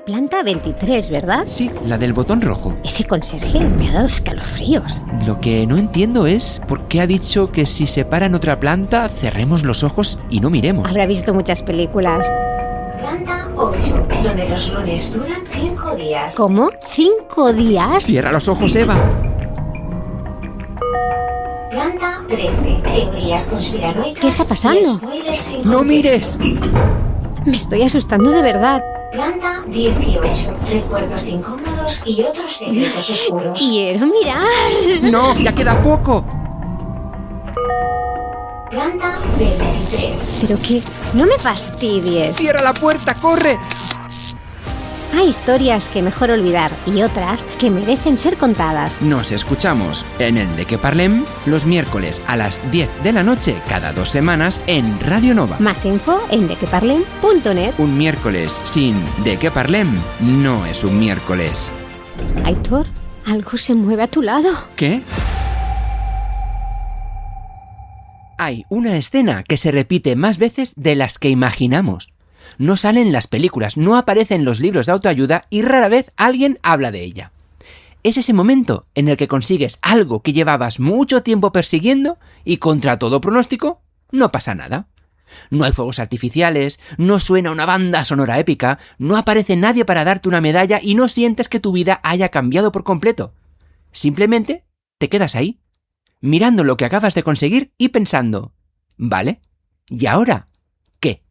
Planta 23, ¿verdad? Sí, la del botón rojo. Ese conserje me ha dado escalofríos. Lo que no entiendo es por qué ha dicho que si se para en otra planta, cerremos los ojos y no miremos. Habrá visto muchas películas. Planta 8, donde los lunes duran 5 días. ¿Cómo? ¿5 días? Cierra los ojos, Eva. Planta 13, teorías conspiranoicas. ¿Qué está pasando? y spoilers sin ¡No contexto. mires! Me estoy asustando de verdad. Planta 18, recuerdos incómodos y otros secretos oscuros. Quiero mirar. ¡No! ¡Ya queda poco! Planta 23. Pero que no me fastidies. ¡Cierra la puerta! ¡Corre! Hay historias que mejor olvidar y otras que merecen ser contadas. Nos escuchamos en el De Que Parlem los miércoles a las 10 de la noche cada 2 semanas en Radio Nova. Más info en dequeparlem.net. Un miércoles sin De Que Parlem no es un miércoles. Aitor, algo se mueve a tu lado. ¿Qué? Hay una escena que se repite más veces de las que imaginamos. No sale en las películas, no aparece en los libros de autoayuda y rara vez alguien habla de ella. Es ese momento en el que consigues algo que llevabas mucho tiempo persiguiendo y contra todo pronóstico no pasa nada. No hay fuegos artificiales, no suena una banda sonora épica, no aparece nadie para darte una medalla y no sientes que tu vida haya cambiado por completo. Simplemente te quedas ahí, mirando lo que acabas de conseguir y pensando, ¿vale? ¿Y ahora qué?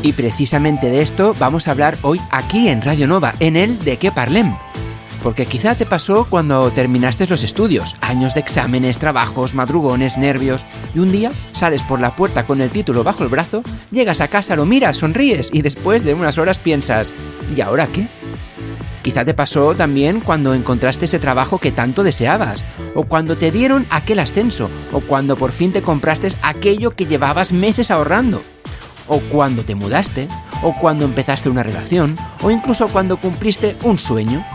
Y precisamente de esto vamos a hablar hoy aquí en Radio Nova, en el De Que Parlem. Porque quizá te pasó cuando terminaste los estudios, años de exámenes, trabajos, madrugones, nervios, y un día sales por la puerta con el título bajo el brazo, llegas a casa, lo miras, sonríes y después de unas horas piensas, ¿y ahora qué? Quizá te pasó también cuando encontraste ese trabajo que tanto deseabas, o cuando te dieron aquel ascenso, o cuando por fin te compraste aquello que llevabas meses ahorrando, o cuando te mudaste, o cuando empezaste una relación, o incluso cuando cumpliste un sueño.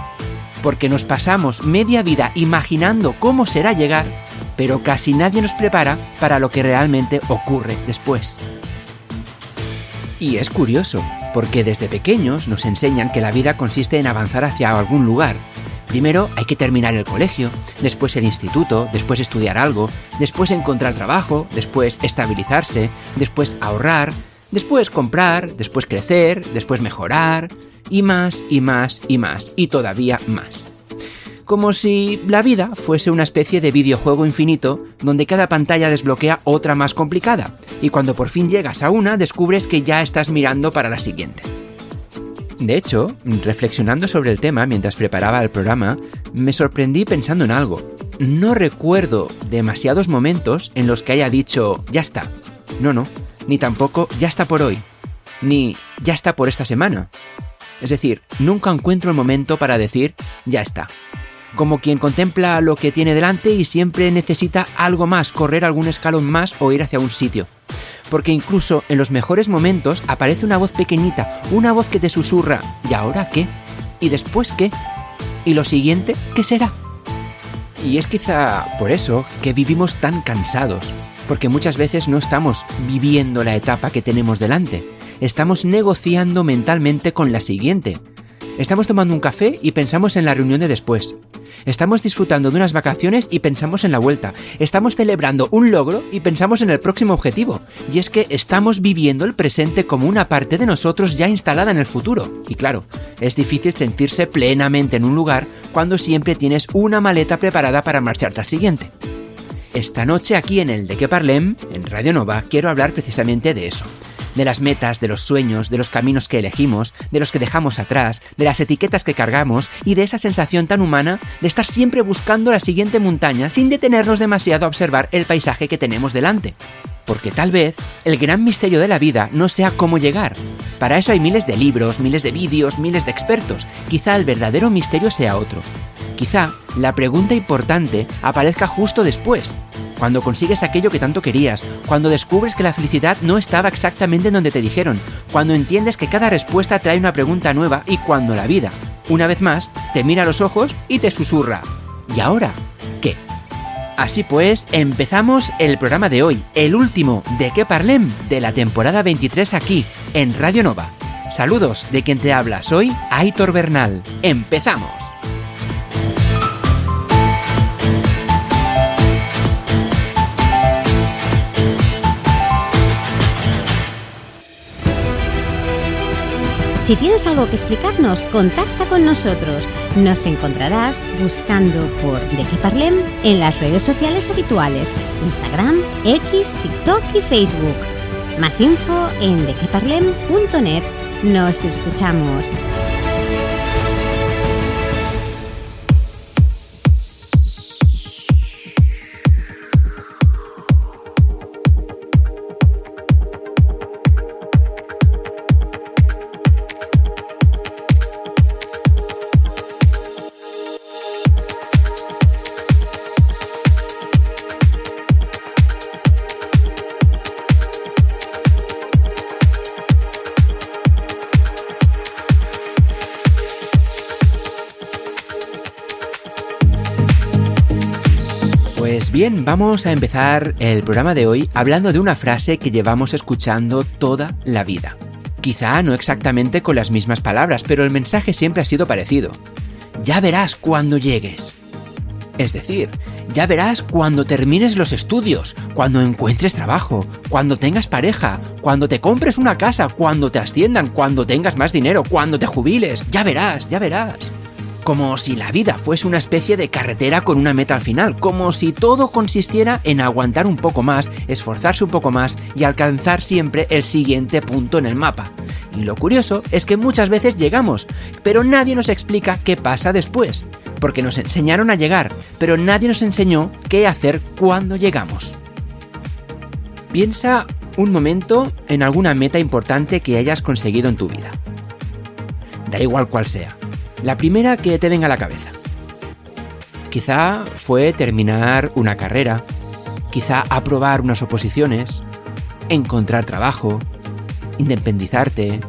Porque nos pasamos media vida imaginando cómo será llegar, pero casi nadie nos prepara para lo que realmente ocurre después. Y es curioso, porque desde pequeños nos enseñan que la vida consiste en avanzar hacia algún lugar. Primero hay que terminar el colegio, después el instituto, después estudiar algo, después encontrar trabajo, después estabilizarse, después ahorrar, después comprar, después crecer, después mejorar, y más, y más, y más, y todavía más. Como si la vida fuese una especie de videojuego infinito donde cada pantalla desbloquea otra más complicada, y cuando por fin llegas a una descubres que ya estás mirando para la siguiente. De hecho, reflexionando sobre el tema mientras preparaba el programa, me sorprendí pensando en algo. No recuerdo demasiados momentos en los que haya dicho, ya está. No, ni tampoco, ya está por hoy. Ni, ya está por esta semana. Es decir, nunca encuentro el momento para decir, ya está. Como quien contempla lo que tiene delante y siempre necesita algo más, correr algún escalón más o ir hacia un sitio. Porque incluso en los mejores momentos aparece una voz pequeñita, una voz que te susurra, ¿y ahora qué? ¿Y después qué? ¿Y lo siguiente qué será? Y es quizá por eso que vivimos tan cansados, porque muchas veces no estamos viviendo la etapa que tenemos delante. Estamos negociando mentalmente con la siguiente. Estamos tomando un café y pensamos en la reunión de después. Estamos disfrutando de unas vacaciones y pensamos en la vuelta. Estamos celebrando un logro y pensamos en el próximo objetivo. Y es que estamos viviendo el presente como una parte de nosotros ya instalada en el futuro. Y claro, es difícil sentirse plenamente en un lugar cuando siempre tienes una maleta preparada para marcharte al siguiente. Esta noche aquí en el De Que Parlem, en Radio Nova, quiero hablar precisamente de eso. De las metas, de los sueños, de los caminos que elegimos, de los que dejamos atrás, de las etiquetas que cargamos y de esa sensación tan humana de estar siempre buscando la siguiente montaña sin detenernos demasiado a observar el paisaje que tenemos delante. Porque tal vez el gran misterio de la vida no sea cómo llegar. Para eso hay miles de libros, miles de vídeos, miles de expertos. Quizá el verdadero misterio sea otro. Quizá la pregunta importante aparezca justo después, cuando consigues aquello que tanto querías, cuando descubres que la felicidad no estaba exactamente en donde te dijeron, cuando entiendes que cada respuesta trae una pregunta nueva y cuando la vida, una vez más, te mira a los ojos y te susurra: ¿y ahora qué? Así pues, empezamos el programa de hoy, el último de Que Parlem de la temporada 23 aquí, en Radio Nova. Saludos de quien te habla, soy Aitor Bernal. ¡Empezamos! Si tienes algo que explicarnos, contacta con nosotros. Nos encontrarás buscando por De Que Parlem en las redes sociales habituales: Instagram, X, TikTok y Facebook. Más info en dequeparlem.net. Nos escuchamos. Pues bien, vamos a empezar el programa de hoy hablando de una frase que llevamos escuchando toda la vida. Quizá no exactamente con las mismas palabras, pero el mensaje siempre ha sido parecido. Ya verás cuando llegues. Es decir, ya verás cuando termines los estudios, cuando encuentres trabajo, cuando tengas pareja, cuando te compres una casa, cuando te asciendan, cuando tengas más dinero, cuando te jubiles. Ya verás, ya verás. Como si la vida fuese una especie de carretera con una meta al final, como si todo consistiera en aguantar un poco más, esforzarse un poco más y alcanzar siempre el siguiente punto en el mapa. Y lo curioso es que muchas veces llegamos, pero nadie nos explica qué pasa después, porque nos enseñaron a llegar, pero nadie nos enseñó qué hacer cuando llegamos. Piensa un momento en alguna meta importante que hayas conseguido en tu vida. Da igual cuál sea. La primera que te venga a la cabeza. Quizá fue terminar una carrera, quizá aprobar unas oposiciones, encontrar trabajo, independizarte,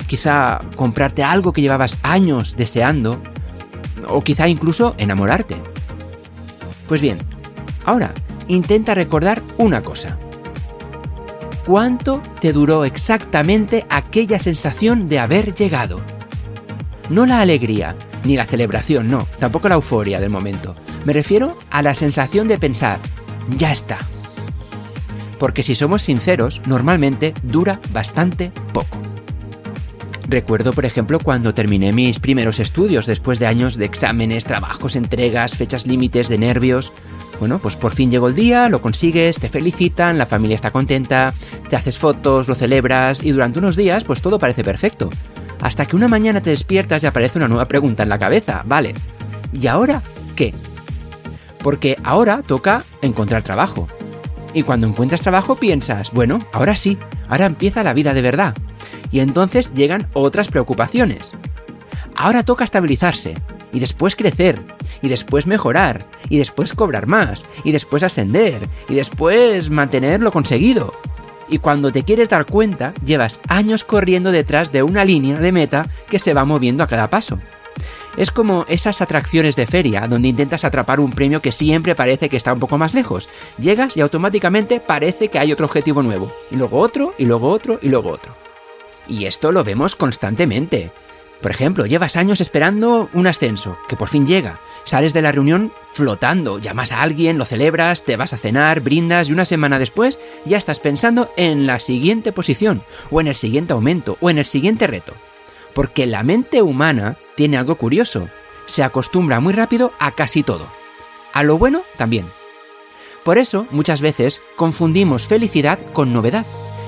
quizá comprarte algo que llevabas años deseando, o quizá incluso enamorarte. Pues bien, ahora intenta recordar una cosa. ¿Cuánto te duró exactamente aquella sensación de haber llegado? No la alegría, ni la celebración, no, tampoco la euforia del momento. Me refiero a la sensación de pensar, ya está. Porque si somos sinceros, normalmente dura bastante poco. Recuerdo, por ejemplo, cuando terminé mis primeros estudios, después de años de exámenes, trabajos, entregas, fechas límites, de nervios. Bueno, pues por fin llegó el día, lo consigues, te felicitan, la familia está contenta, te haces fotos, lo celebras y durante unos días pues todo parece perfecto. Hasta que una mañana te despiertas y aparece una nueva pregunta en la cabeza. Vale, ¿y ahora qué? Porque ahora toca encontrar trabajo. Y cuando encuentras trabajo piensas, bueno, ahora sí, ahora empieza la vida de verdad. Y entonces llegan otras preocupaciones. Ahora toca estabilizarse, y después crecer, y después mejorar, y después cobrar más, y después ascender, y después mantener lo conseguido. Y cuando te quieres dar cuenta, llevas años corriendo detrás de una línea de meta que se va moviendo a cada paso. Es como esas atracciones de feria donde intentas atrapar un premio que siempre parece que está un poco más lejos. Llegas y automáticamente parece que hay otro objetivo nuevo. Y luego otro, y luego otro, y luego otro. Y esto lo vemos constantemente. Por ejemplo, llevas años esperando un ascenso, que por fin llega. Sales de la reunión flotando, llamas a alguien, lo celebras, te vas a cenar, brindas y una semana después ya estás pensando en la siguiente posición, o en el siguiente aumento, o en el siguiente reto. Porque la mente humana tiene algo curioso. Se acostumbra muy rápido a casi todo. A lo bueno también. Por eso, muchas veces, confundimos felicidad con novedad.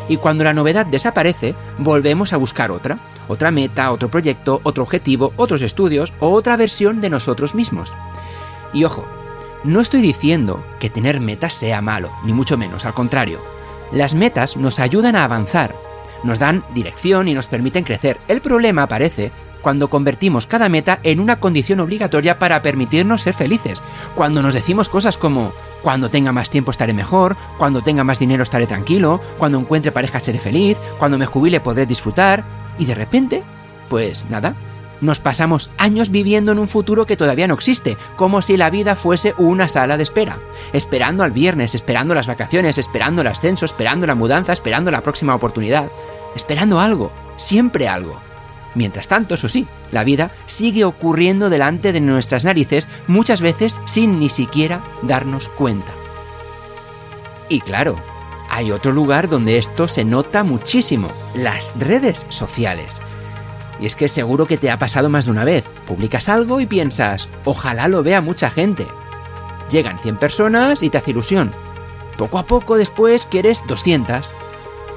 Y cuando la novedad desaparece, volvemos a buscar otra meta, otro proyecto, otro objetivo, otros estudios o otra versión de nosotros mismos. Y ojo, no estoy diciendo que tener metas sea malo, ni mucho menos, al contrario. Las metas nos ayudan a avanzar, nos dan dirección y nos permiten crecer. El problema aparece cuando convertimos cada meta en una condición obligatoria para permitirnos ser felices, cuando nos decimos cosas como cuando tenga más tiempo estaré mejor, cuando tenga más dinero estaré tranquilo, cuando encuentre pareja seré feliz, cuando me jubile podré disfrutar, y de repente, pues nada, nos pasamos años viviendo en un futuro que todavía no existe, como si la vida fuese una sala de espera, esperando al viernes, esperando las vacaciones, esperando el ascenso, esperando la mudanza, esperando la próxima oportunidad, esperando algo, siempre algo. Mientras tanto, eso sí, la vida sigue ocurriendo delante de nuestras narices, muchas veces sin ni siquiera darnos cuenta. Y claro, hay otro lugar donde esto se nota muchísimo, las redes sociales. Y es que seguro que te ha pasado más de una vez. Publicas algo y piensas, ojalá lo vea mucha gente. Llegan 100 personas y te hace ilusión. Poco a poco después quieres 200.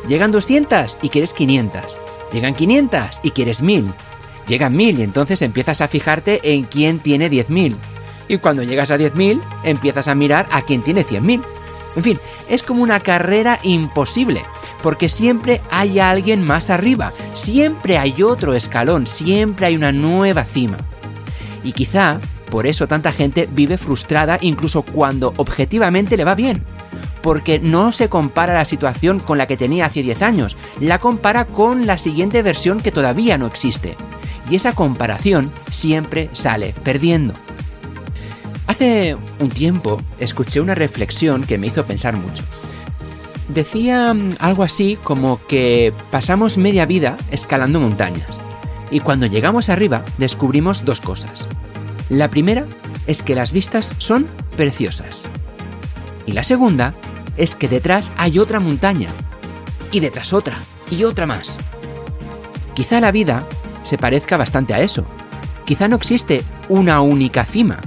Llegan 200 y quieres 500. Llegan 500 y quieres 1000. Llegan 1000 y entonces empiezas a fijarte en quién tiene 10.000. Y cuando llegas a 10.000, empiezas a mirar a quién tiene 100.000. En fin, es como una carrera imposible, porque siempre hay alguien más arriba, siempre hay otro escalón, siempre hay una nueva cima. Y quizá por eso tanta gente vive frustrada incluso cuando objetivamente le va bien. Porque no se compara la situación con la que tenía hace 10 años, la compara con la siguiente versión que todavía no existe. Y esa comparación siempre sale perdiendo. Hace un tiempo escuché una reflexión que me hizo pensar mucho. Decía algo así como que pasamos media vida escalando montañas y cuando llegamos arriba descubrimos dos cosas. La primera es que las vistas son preciosas y la segunda es que detrás hay otra montaña y detrás otra y otra más. Quizá la vida se parezca bastante a eso. Quizá no existe una única cima.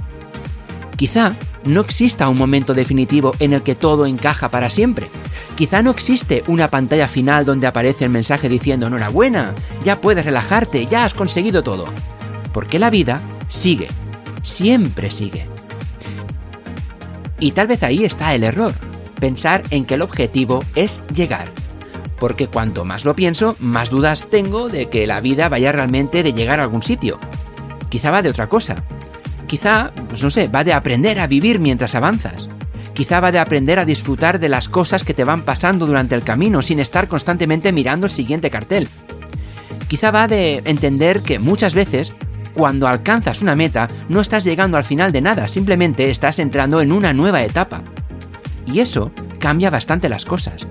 Quizá no exista un momento definitivo en el que todo encaja para siempre. Quizá no existe una pantalla final donde aparece el mensaje diciendo enhorabuena, ya puedes relajarte, ya has conseguido todo. Porque la vida sigue, siempre sigue. Y tal vez ahí está el error, pensar en que el objetivo es llegar. Porque cuanto más lo pienso, más dudas tengo de que la vida vaya realmente de llegar a algún sitio. Quizá va de otra cosa. Quizá, pues no sé, va de aprender a vivir mientras avanzas. Quizá va de aprender a disfrutar de las cosas que te van pasando durante el camino sin estar constantemente mirando el siguiente cartel. Quizá va de entender que muchas veces, cuando alcanzas una meta, no estás llegando al final de nada, simplemente estás entrando en una nueva etapa. Y eso cambia bastante las cosas.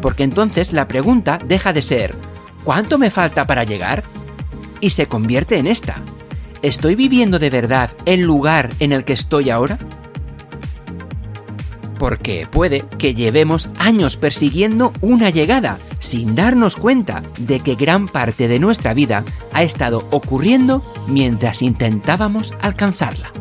Porque entonces la pregunta deja de ser ¿cuánto me falta para llegar? Y se convierte en esta. ¿Estoy viviendo de verdad el lugar en el que estoy ahora? Porque puede que llevemos años persiguiendo una llegada, sin darnos cuenta de que gran parte de nuestra vida ha estado ocurriendo mientras intentábamos alcanzarla.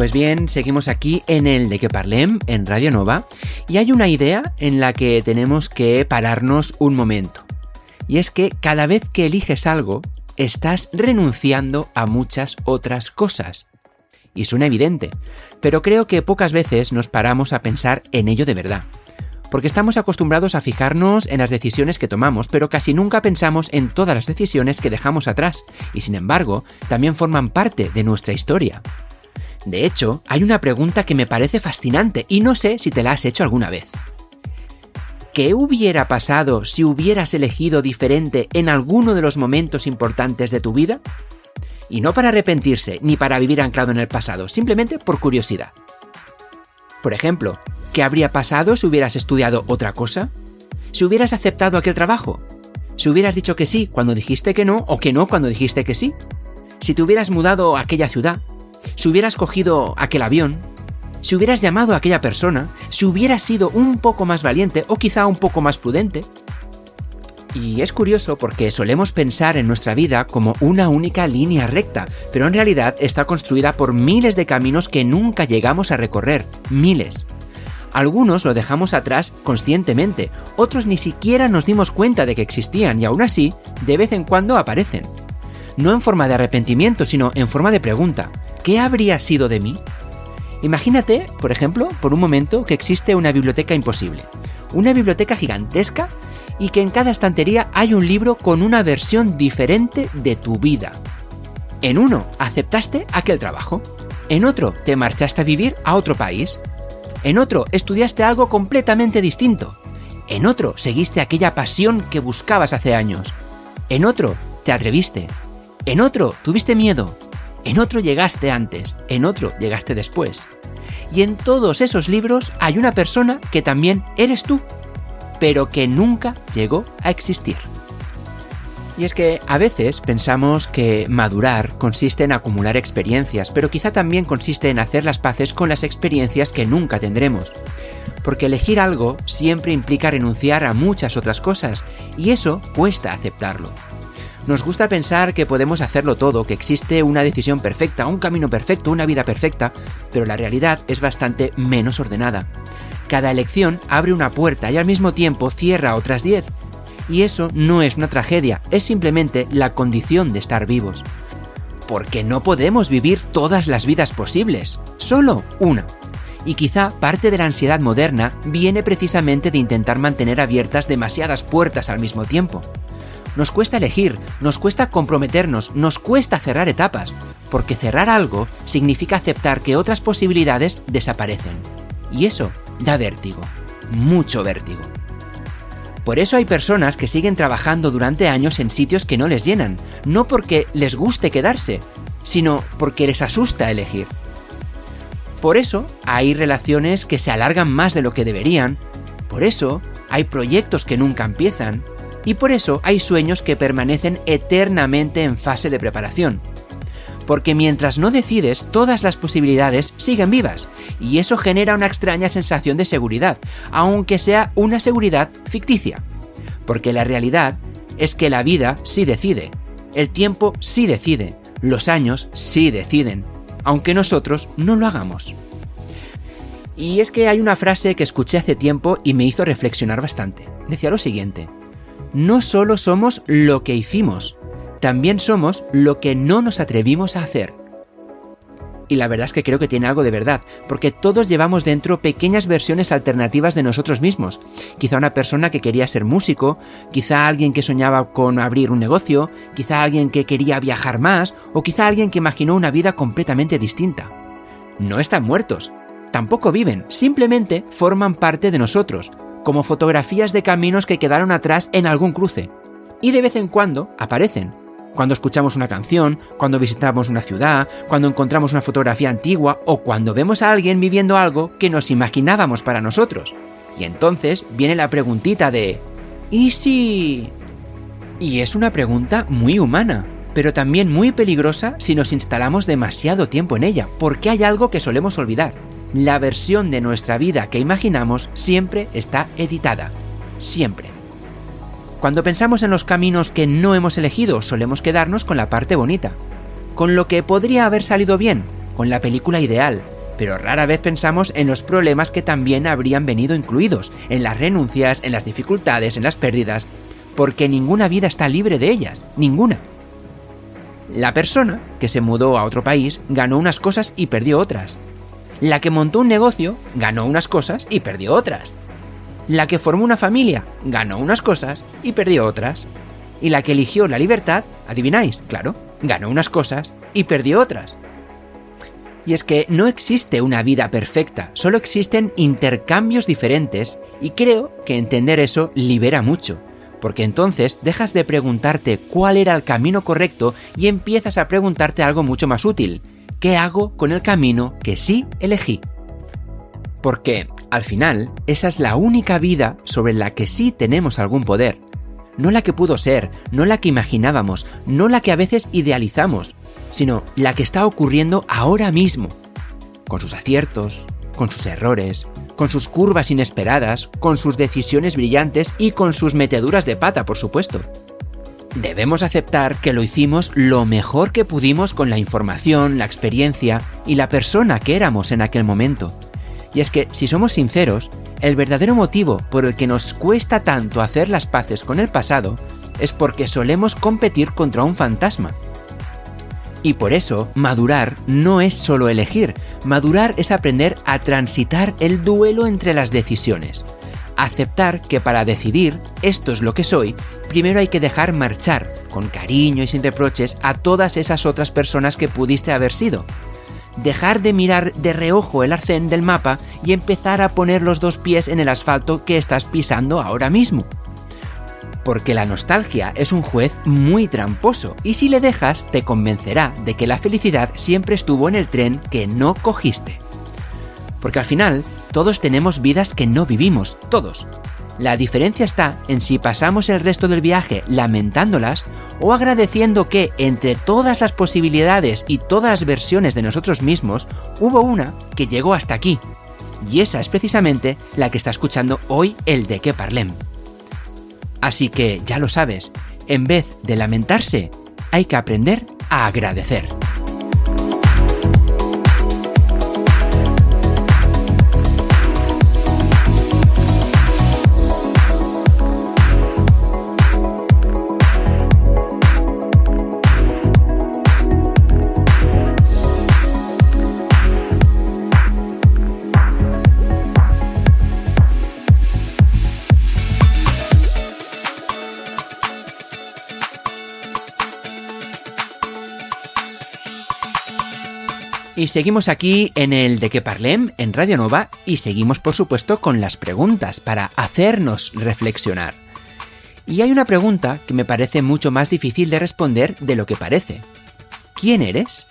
Pues bien, seguimos aquí en el De Que Parlem, en Radio Nova, y hay una idea en la que tenemos que pararnos un momento. Y es que cada vez que eliges algo, estás renunciando a muchas otras cosas. Y suena evidente, pero creo que pocas veces nos paramos a pensar en ello de verdad. Porque estamos acostumbrados a fijarnos en las decisiones que tomamos, pero casi nunca pensamos en todas las decisiones que dejamos atrás, y sin embargo, también forman parte de nuestra historia. De hecho, hay una pregunta que me parece fascinante y no sé si te la has hecho alguna vez. ¿Qué hubiera pasado si hubieras elegido diferente en alguno de los momentos importantes de tu vida? Y no para arrepentirse ni para vivir anclado en el pasado, simplemente por curiosidad. Por ejemplo, ¿qué habría pasado si hubieras estudiado otra cosa? ¿Si hubieras aceptado aquel trabajo? Si hubieras dicho que sí cuando dijiste que no, o que no cuando dijiste que sí. Si te hubieras mudado a aquella ciudad, si hubieras cogido aquel avión, si hubieras llamado a aquella persona, si hubieras sido un poco más valiente o quizá un poco más prudente. Y es curioso porque solemos pensar en nuestra vida como una única línea recta, pero en realidad está construida por miles de caminos que nunca llegamos a recorrer, miles. Algunos lo dejamos atrás conscientemente, otros ni siquiera nos dimos cuenta de que existían y aún así, de vez en cuando aparecen. No en forma de arrepentimiento, sino en forma de pregunta. ¿Qué habría sido de mí? Imagínate, por ejemplo, por un momento que existe una biblioteca imposible. Una biblioteca gigantesca y que en cada estantería hay un libro con una versión diferente de tu vida. En uno aceptaste aquel trabajo. En otro te marchaste a vivir a otro país. En otro estudiaste algo completamente distinto. En otro seguiste aquella pasión que buscabas hace años. En otro te atreviste. En otro tuviste miedo. En otro llegaste antes. En otro llegaste después. Y en todos esos libros hay una persona que también eres tú, pero que nunca llegó a existir. Y es que a veces pensamos que madurar consiste en acumular experiencias, pero quizá también consiste en hacer las paces con las experiencias que nunca tendremos. Porque elegir algo siempre implica renunciar a muchas otras cosas, y eso cuesta aceptarlo. Nos gusta pensar que podemos hacerlo todo, que existe una decisión perfecta, un camino perfecto, una vida perfecta, pero la realidad es bastante menos ordenada. Cada elección abre una puerta y al mismo tiempo cierra otras 10. Y eso no es una tragedia, es simplemente la condición de estar vivos. Porque no podemos vivir todas las vidas posibles, solo una. Y quizá parte de la ansiedad moderna viene precisamente de intentar mantener abiertas demasiadas puertas al mismo tiempo. Nos cuesta elegir, nos cuesta comprometernos, nos cuesta cerrar etapas, porque cerrar algo significa aceptar que otras posibilidades desaparecen. Y eso da vértigo, mucho vértigo. Por eso hay personas que siguen trabajando durante años en sitios que no les llenan, no porque les guste quedarse, sino porque les asusta elegir. Por eso hay relaciones que se alargan más de lo que deberían, por eso hay proyectos que nunca empiezan, y por eso hay sueños que permanecen eternamente en fase de preparación. Porque mientras no decides, todas las posibilidades siguen vivas, y eso genera una extraña sensación de seguridad, aunque sea una seguridad ficticia. Porque la realidad es que la vida sí decide, el tiempo sí decide, los años sí deciden, aunque nosotros no lo hagamos. Y es que hay una frase que escuché hace tiempo y me hizo reflexionar bastante. Decía lo siguiente: no solo somos lo que hicimos, también somos lo que no nos atrevimos a hacer. Y la verdad es que creo que tiene algo de verdad, porque todos llevamos dentro pequeñas versiones alternativas de nosotros mismos. Quizá una persona que quería ser músico, quizá alguien que soñaba con abrir un negocio, quizá alguien que quería viajar más, o quizá alguien que imaginó una vida completamente distinta. No están muertos, tampoco viven, simplemente forman parte de nosotros, como fotografías de caminos que quedaron atrás en algún cruce. Y de vez en cuando aparecen. Cuando escuchamos una canción, cuando visitamos una ciudad, cuando encontramos una fotografía antigua o cuando vemos a alguien viviendo algo que nos imaginábamos para nosotros. Y entonces viene la preguntita de ¿y si? Y es una pregunta muy humana, pero también muy peligrosa si nos instalamos demasiado tiempo en ella, porque hay algo que solemos olvidar. La versión de nuestra vida que imaginamos siempre está editada. Siempre. Cuando pensamos en los caminos que no hemos elegido, solemos quedarnos con la parte bonita, con lo que podría haber salido bien, con la película ideal, pero rara vez pensamos en los problemas que también habrían venido incluidos, en las renuncias, en las dificultades, en las pérdidas, porque ninguna vida está libre de ellas, ninguna. La persona que se mudó a otro país ganó unas cosas y perdió otras. La que montó un negocio ganó unas cosas y perdió otras. La que formó una familia ganó unas cosas y perdió otras. Y la que eligió la libertad, adivináis, claro, ganó unas cosas y perdió otras. Y es que no existe una vida perfecta, solo existen intercambios diferentes y creo que entender eso libera mucho, porque entonces dejas de preguntarte cuál era el camino correcto y empiezas a preguntarte algo mucho más útil: ¿qué hago con el camino que sí elegí? Porque, al final, esa es la única vida sobre la que sí tenemos algún poder. no la que pudo ser, no la que imaginábamos, no la que a veces idealizamos, sino la que está ocurriendo ahora mismo, con sus aciertos, con sus errores, con sus curvas inesperadas, con sus decisiones brillantes y con sus meteduras de pata, por supuesto. Debemos aceptar que lo hicimos lo mejor que pudimos con la información, la experiencia y la persona que éramos en aquel momento. Y es que, si somos sinceros, el verdadero motivo por el que nos cuesta tanto hacer las paces con el pasado es porque solemos competir contra un fantasma. Y por eso, madurar no es solo elegir, madurar es aprender a transitar el duelo entre las decisiones. Aceptar que para decidir esto es lo que soy, primero hay que dejar marchar, con cariño y sin reproches, a todas esas otras personas que pudiste haber sido. Dejar de mirar de reojo el arcén del mapa y empezar a poner los 2 pies en el asfalto que estás pisando ahora mismo. Porque la nostalgia es un juez muy tramposo y si le dejas te convencerá de que la felicidad siempre estuvo en el tren que no cogiste. Porque al final, todos tenemos vidas que no vivimos, todos. La diferencia está en si pasamos el resto del viaje lamentándolas o agradeciendo que, entre todas las posibilidades y todas las versiones de nosotros mismos, hubo una que llegó hasta aquí. Y esa es precisamente la que está escuchando hoy el De Qué Parlem. Así que, ya lo sabes, en vez de lamentarse, hay que aprender a agradecer. Y seguimos aquí en el De Qué Parlem, en Radio Nova, y seguimos por supuesto con las preguntas para hacernos reflexionar. Y hay una pregunta que me parece mucho más difícil de responder de lo que parece. ¿Quién eres?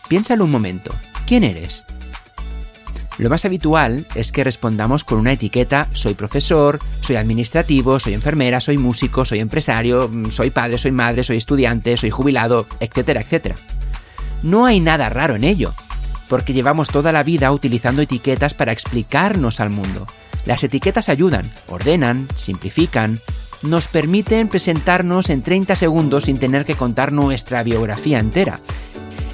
Piénsalo un momento. ¿Quién eres? Lo más habitual es que respondamos con una etiqueta: soy profesor, soy administrativo, soy enfermera, soy músico, soy empresario, soy padre, soy madre, soy estudiante, soy jubilado, etcétera, etcétera. No hay nada raro en ello, porque llevamos toda la vida utilizando etiquetas para explicarnos al mundo. Las etiquetas ayudan, ordenan, simplifican, nos permiten presentarnos en 30 segundos sin tener que contar nuestra biografía entera.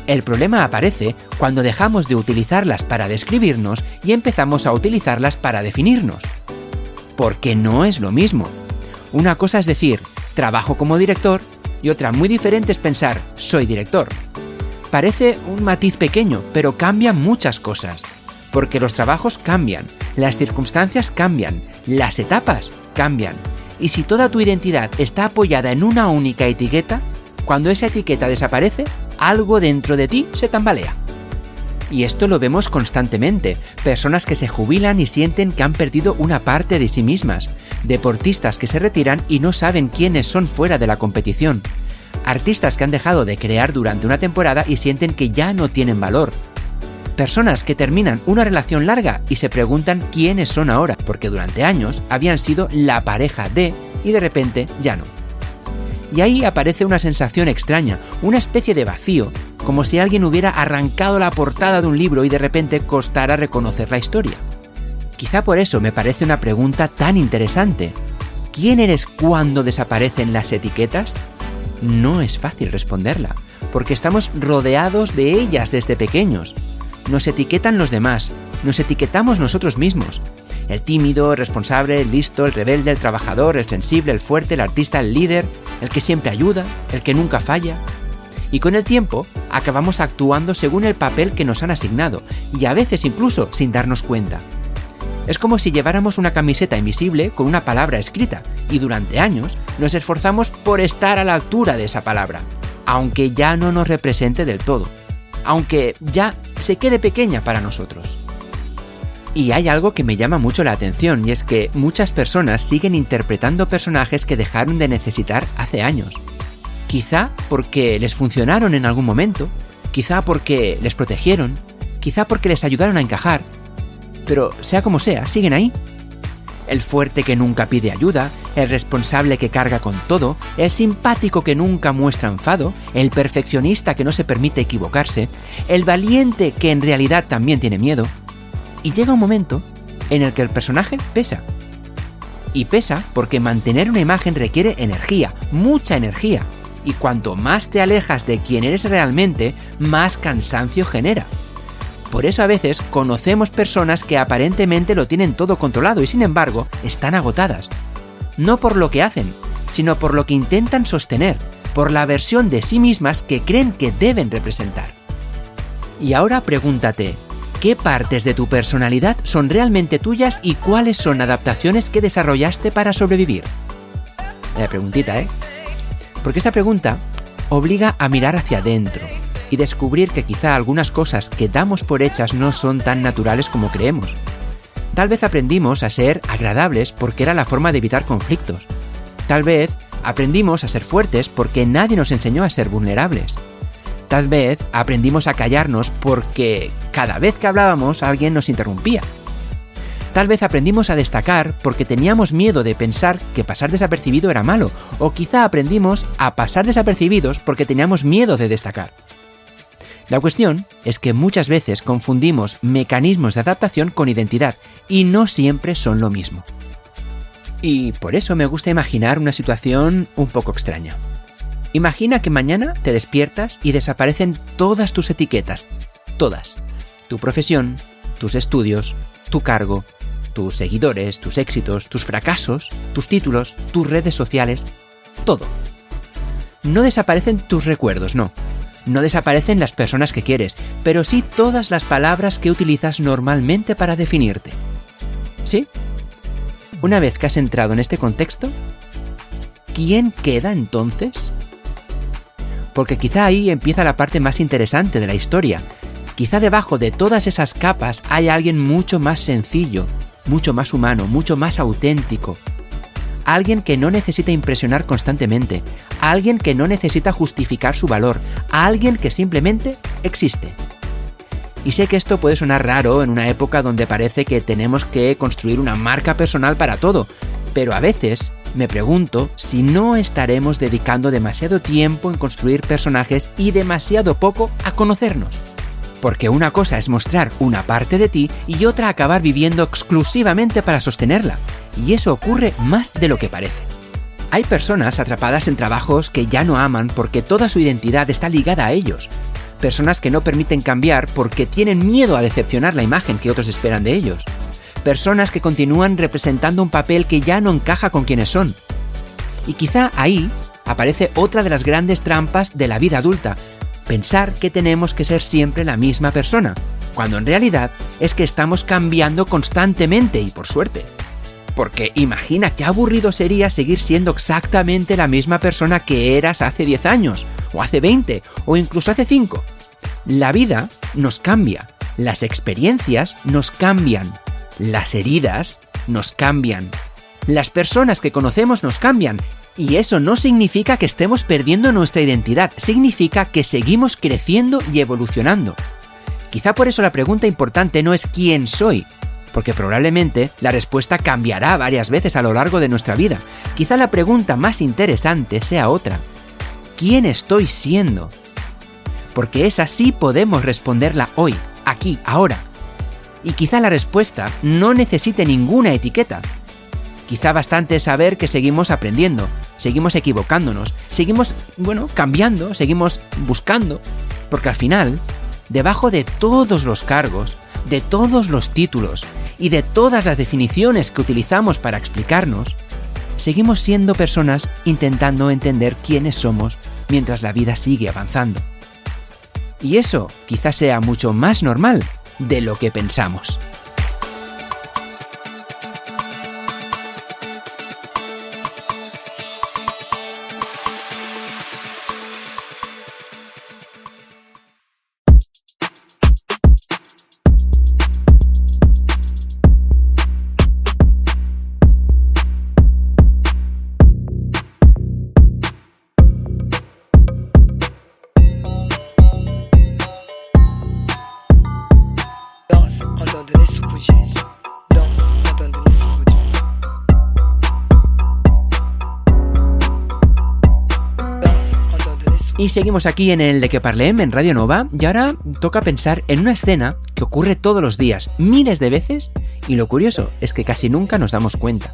El problema aparece cuando dejamos de utilizarlas para describirnos y empezamos a utilizarlas para definirnos. Porque no es lo mismo. Una cosa es decir, trabajo como director, y otra muy diferente es pensar, soy director. Parece un matiz pequeño, pero cambian muchas cosas, porque los trabajos cambian, las circunstancias cambian, las etapas cambian, y si toda tu identidad está apoyada en una única etiqueta, cuando esa etiqueta desaparece, algo dentro de ti se tambalea. Y esto lo vemos constantemente, personas que se jubilan y sienten que han perdido una parte de sí mismas, deportistas que se retiran y no saben quiénes son fuera de la competición, artistas que han dejado de crear durante una temporada y sienten que ya no tienen valor. Personas que terminan una relación larga y se preguntan quiénes son ahora, porque durante años habían sido la pareja de y de repente ya no. Y ahí aparece una sensación extraña, una especie de vacío, como si alguien hubiera arrancado la portada de un libro y de repente costara reconocer la historia. Quizá por eso me parece una pregunta tan interesante. ¿Quién eres cuando desaparecen las etiquetas? No es fácil responderla, porque estamos rodeados de ellas desde pequeños. Nos etiquetan los demás, nos etiquetamos nosotros mismos. El tímido, el responsable, el listo, el rebelde, el trabajador, el sensible, el fuerte, el artista, el líder, el que siempre ayuda, el que nunca falla. Y con el tiempo acabamos actuando según el papel que nos han asignado, y a veces incluso sin darnos cuenta. Es como si lleváramos una camiseta invisible con una palabra escrita, y durante años nos esforzamos por estar a la altura de esa palabra, aunque ya no nos represente del todo, aunque ya se quede pequeña para nosotros. Y hay algo que me llama mucho la atención, y es que muchas personas siguen interpretando personajes que dejaron de necesitar hace años. Quizá porque les funcionaron en algún momento, quizá porque les protegieron, quizá porque les ayudaron a encajar, pero sea como sea, siguen ahí. El fuerte que nunca pide ayuda, el responsable que carga con todo, el simpático que nunca muestra enfado, el perfeccionista que no se permite equivocarse, el valiente que en realidad también tiene miedo. Y llega un momento en el que el personaje pesa. Y pesa porque mantener una imagen requiere energía, mucha energía. Y cuanto más te alejas de quién eres realmente, más cansancio genera. Por eso a veces conocemos personas que aparentemente lo tienen todo controlado y sin embargo están agotadas. No por lo que hacen, sino por lo que intentan sostener, por la versión de sí mismas que creen que deben representar. Y ahora pregúntate, ¿qué partes de tu personalidad son realmente tuyas y cuáles son adaptaciones que desarrollaste para sobrevivir? La preguntita, ¿eh? Porque esta pregunta obliga a mirar hacia adentro y descubrir que quizá algunas cosas que damos por hechas no son tan naturales como creemos. Tal vez aprendimos a ser agradables porque era la forma de evitar conflictos. Tal vez aprendimos a ser fuertes porque nadie nos enseñó a ser vulnerables. Tal vez aprendimos a callarnos porque cada vez que hablábamos alguien nos interrumpía. Tal vez aprendimos a destacar porque teníamos miedo de pensar que pasar desapercibido era malo, o quizá aprendimos a pasar desapercibidos porque teníamos miedo de destacar. La cuestión es que muchas veces confundimos mecanismos de adaptación con identidad, y no siempre son lo mismo. Y por eso me gusta imaginar una situación un poco extraña. Imagina que mañana te despiertas y desaparecen todas tus etiquetas, todas. Tu profesión, tus estudios, tu cargo, tus seguidores, tus éxitos, tus fracasos, tus títulos, tus redes sociales, todo. No desaparecen tus recuerdos, no. No desaparecen las personas que quieres, pero sí todas las palabras que utilizas normalmente para definirte. ¿Sí? Una vez que has entrado en este contexto, ¿quién queda entonces? Porque quizá ahí empieza la parte más interesante de la historia. Quizá debajo de todas esas capas hay alguien mucho más sencillo, mucho más humano, mucho más auténtico. Alguien que no necesita impresionar constantemente, alguien que no necesita justificar su valor, alguien que simplemente existe. Y sé que esto puede sonar raro en una época donde parece que tenemos que construir una marca personal para todo, pero a veces me pregunto si no estaremos dedicando demasiado tiempo en construir personajes y demasiado poco a conocernos. Porque una cosa es mostrar una parte de ti y otra acabar viviendo exclusivamente para sostenerla. Y eso ocurre más de lo que parece. Hay personas atrapadas en trabajos que ya no aman porque toda su identidad está ligada a ellos. Personas que no permiten cambiar porque tienen miedo a decepcionar la imagen que otros esperan de ellos. Personas que continúan representando un papel que ya no encaja con quienes son. Y quizá ahí aparece otra de las grandes trampas de la vida adulta. Pensar que tenemos que ser siempre la misma persona, cuando en realidad es que estamos cambiando constantemente y por suerte. Porque imagina qué aburrido sería seguir siendo exactamente la misma persona que eras hace 10 años, o hace 20, o incluso hace 5. La vida nos cambia, las experiencias nos cambian, las heridas nos cambian, las personas que conocemos nos cambian. Y eso no significa que estemos perdiendo nuestra identidad, significa que seguimos creciendo y evolucionando. Quizá por eso la pregunta importante no es ¿quién soy?, porque probablemente la respuesta cambiará varias veces a lo largo de nuestra vida. Quizá la pregunta más interesante sea otra: ¿quién estoy siendo? Porque esa sí podemos responderla hoy, aquí, ahora. Y quizá la respuesta no necesite ninguna etiqueta. Quizá bastante saber que seguimos aprendiendo, seguimos equivocándonos, seguimos, cambiando, seguimos buscando. Porque al final, debajo de todos los cargos, de todos los títulos y de todas las definiciones que utilizamos para explicarnos, seguimos siendo personas intentando entender quiénes somos mientras la vida sigue avanzando. Y eso quizás sea mucho más normal de lo que pensamos. Y seguimos aquí en el De Que Parlem, en Radio Nova, y ahora toca pensar en una escena que ocurre todos los días, miles de veces, y lo curioso es que casi nunca nos damos cuenta.